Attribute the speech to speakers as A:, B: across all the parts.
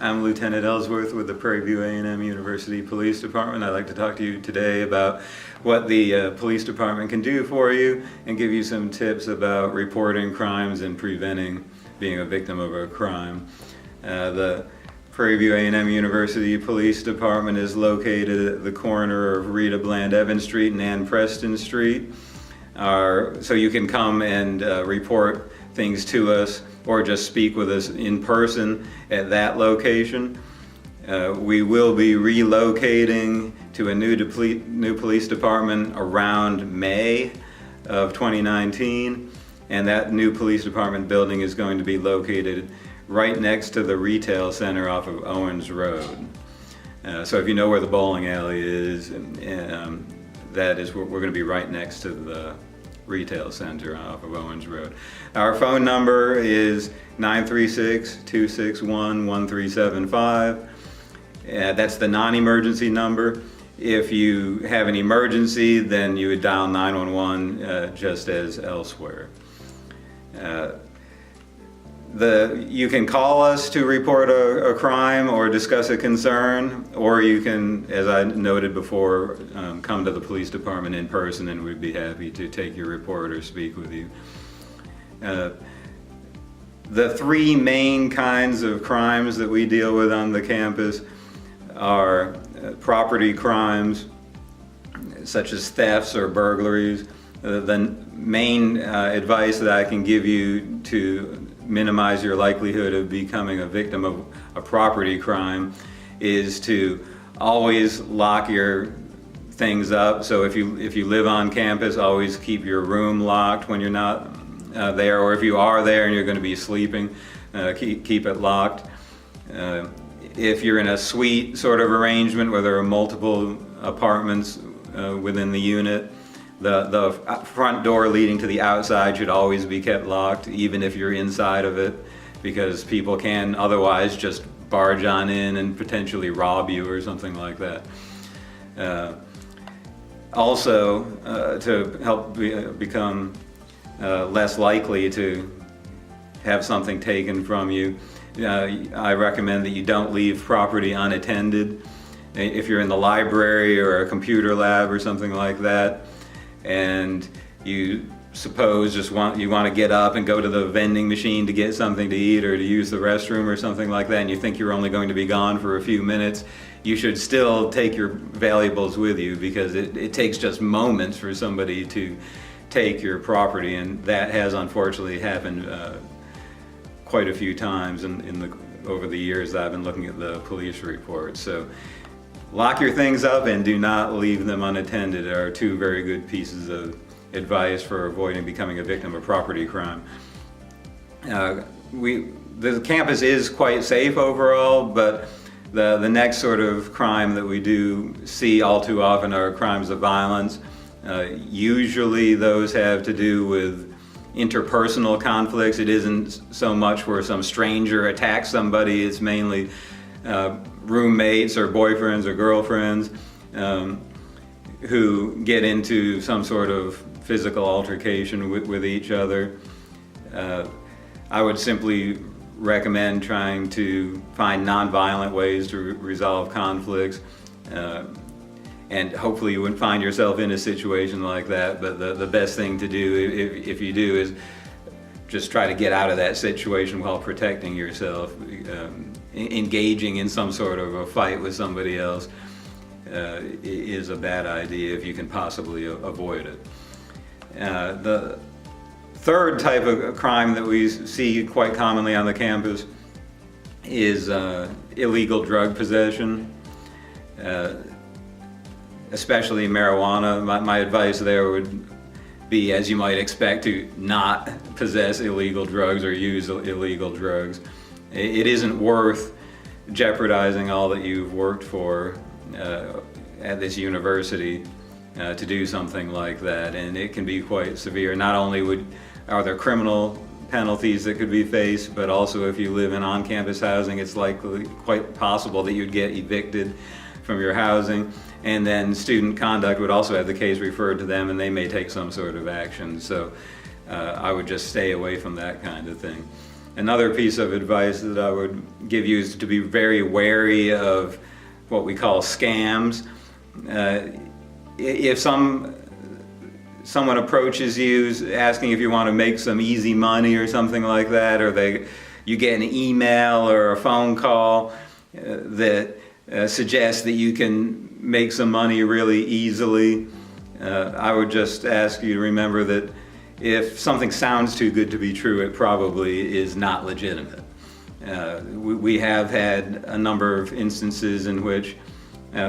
A: I'm Lieutenant Ellsworth with the Prairie View A&M University Police Department. I'd like to talk to you today about what the police department can do for you and give you some tips about reporting crimes and preventing being a victim of a crime. The Prairie View A&M University Police Department is located at the corner of Rita Bland Evans Street and Ann Preston Street. So you can come and report things to us or just speak with us in person at that location. We will be relocating to a new police department around May of 2019, and that new police department building is going to be located right next to the retail center off of Owens Road. So if you know where the bowling alley is, that is where we're going to be right next to the retail center off of Owens Road. Our phone number is 936-261-1375. That's the non-emergency number. If you have an emergency, then you would dial 911 just as elsewhere. You can call us to report a crime or discuss a concern, or you can, as I noted before, come to the police department in person, and we'd be happy to take your report or speak with you. The three main kinds of crimes that we deal with on the campus are property crimes, such as thefts or burglaries. The main advice that I can give you to minimize your likelihood of becoming a victim of a property crime is to always lock your things up. So if you live on campus, always keep your room locked when you're not there, or if you are there and you're going to be sleeping, keep it locked. If you're in a suite sort of arrangement where there are multiple apartments within the unit, the front door leading to the outside should always be kept locked, even if you're inside of it, because people can otherwise just barge on in and potentially rob you or something like that. Also, to help become less likely to have something taken from you, I recommend that you don't leave property unattended. If you're in the library or a computer lab or something like that, and you suppose you want to get up and go to the vending machine to get something to eat or to use the restroom or something like that, and you think you're only going to be gone for a few minutes, you should still take your valuables with you, because it takes just moments for somebody to take your property, and that has unfortunately happened quite a few times over the years that I've been looking at the police reports. So lock your things up and do not leave them unattended are two very good pieces of advice for avoiding becoming a victim of property crime. The campus is quite safe overall, but the next sort of crime that we do see all too often are crimes of violence. Usually those have to do with interpersonal conflicts. It isn't so much where some stranger attacks somebody, it's mainly roommates or boyfriends or girlfriends who get into some sort of physical altercation with each other. I would simply recommend trying to find nonviolent ways to resolve conflicts, and hopefully you wouldn't find yourself in a situation like that, but the best thing to do if you do is just try to get out of that situation while protecting yourself. Engaging in some sort of a fight with somebody else is a bad idea if you can possibly avoid it. The third type of crime that we see quite commonly on the campus is illegal drug possession, especially marijuana. My advice there would be, as you might expect, to not possess illegal drugs or use illegal drugs. It isn't worth jeopardizing all that you've worked for at this university to do something like that, and it can be quite severe. Not only are there criminal penalties that could be faced, but also if you live in on-campus housing, it's likely quite possible that you'd get evicted from your housing, and then student conduct would also have the case referred to them, and they may take some sort of action. So I would just stay away from that kind of thing. Another piece of advice that I would give you is to be very wary of what we call scams. If someone approaches you asking if you want to make some easy money or something like that, or you get an email or a phone call that suggests that you can make some money really easily, I would just ask you to remember that if something sounds too good to be true, it probably is not legitimate. We have had a number of instances in which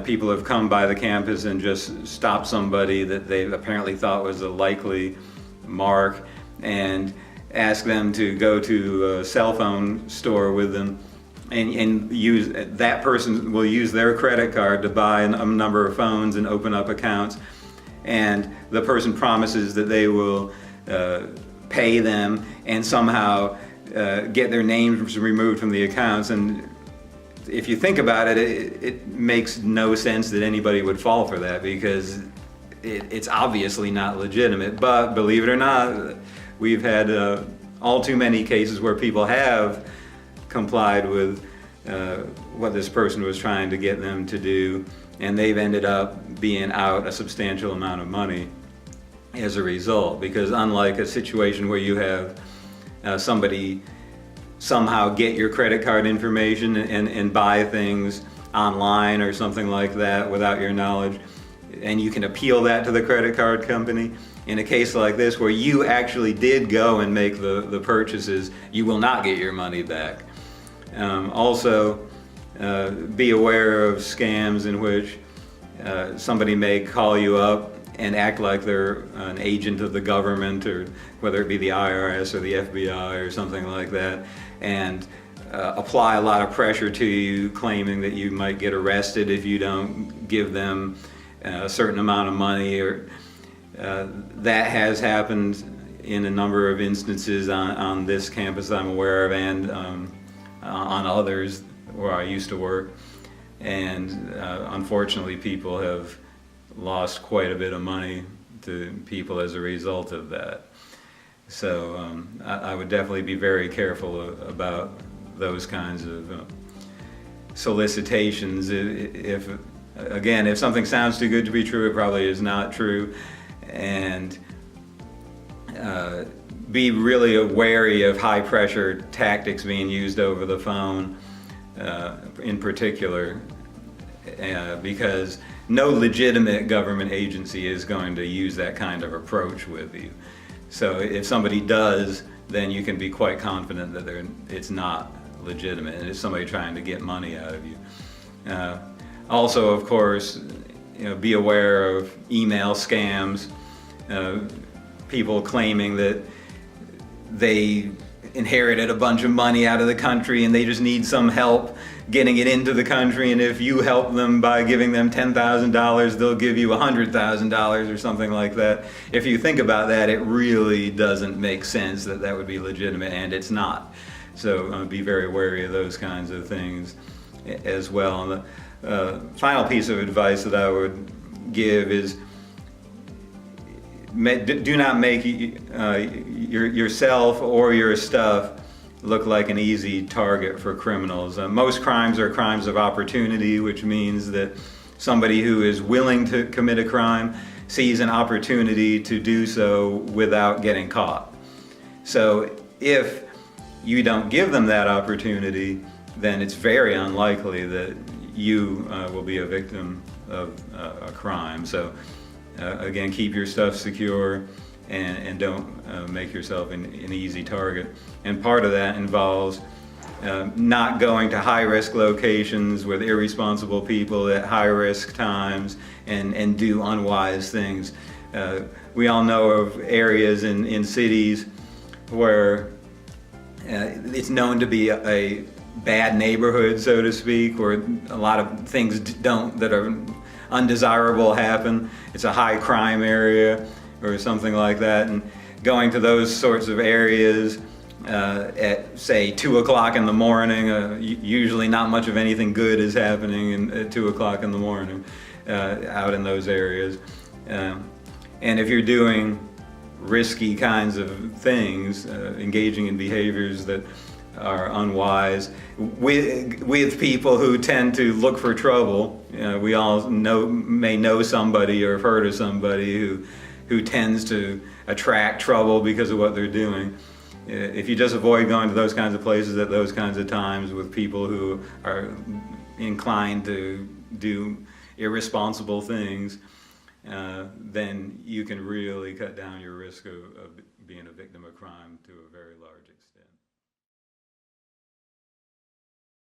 A: people have come by the campus and just stopped somebody that they apparently thought was a likely mark and asked them to go to a cell phone store with them and that person will use their credit card to buy a number of phones and open up accounts, and the person promises that they will pay them and somehow get their names removed from the accounts. And if you think about it, it makes no sense that anybody would fall for that, because it's obviously not legitimate. But believe it or not, we've had all too many cases where people have complied with what this person was trying to get them to do, and they've ended up being out a substantial amount of money as a result. Because unlike a situation where you have somebody somehow get your credit card information and buy things online or something like that without your knowledge, and you can appeal that to the credit card company, in a case like this where you actually did go and make the purchases, you will not get your money back. Also, be aware of scams in which somebody may call you up and act like they're an agent of the government, or whether it be the IRS or the FBI or something like that, and apply a lot of pressure to you, claiming that you might get arrested if you don't give them a certain amount of money. Or that has happened in a number of instances on this campus I'm aware of, and on others where I used to work. And unfortunately, people have lost quite a bit of money to people as a result of that. So I would definitely be very careful about those kinds of solicitations. If something sounds too good to be true, it probably is not true. And be really wary of high pressure tactics being used over the phone in particular, because no legitimate government agency is going to use that kind of approach with you. So if somebody does, then you can be quite confident that it's not legitimate, and it's somebody trying to get money out of you. Also, of course, be aware of email scams, people claiming that they inherited a bunch of money out of the country and they just need some help getting it into the country, and if you help them by giving them $10,000, they'll give you $100,000 or something like that. If you think about that, it really doesn't make sense that that would be legitimate, and it's not. So be very wary of those kinds of things as well. And the final piece of advice that I would give is do not make yourself or your stuff look like an easy target for criminals. Most crimes are crimes of opportunity, which means that somebody who is willing to commit a crime sees an opportunity to do so without getting caught. So if you don't give them that opportunity, then it's very unlikely that you will be a victim of a crime. So again, keep your stuff secure and don't make yourself an easy target. And part of that involves not going to high-risk locations with irresponsible people at high-risk times and do unwise things. We all know of areas in cities where it's known to be a bad neighborhood, so to speak, where a lot of things that are undesirable happen. It's a high crime area or something like that, and going to those sorts of areas at say 2 o'clock in the morning, usually not much of anything good is happening at 2 o'clock in the morning out in those areas. And if you're doing risky kinds of things, engaging in behaviors that are unwise. With people who tend to look for trouble. We all may know somebody or have heard of somebody who tends to attract trouble because of what they're doing. If you just avoid going to those kinds of places at those kinds of times with people who are inclined to do irresponsible things, then you can really cut down your risk of being a victim of crime to a very large extent.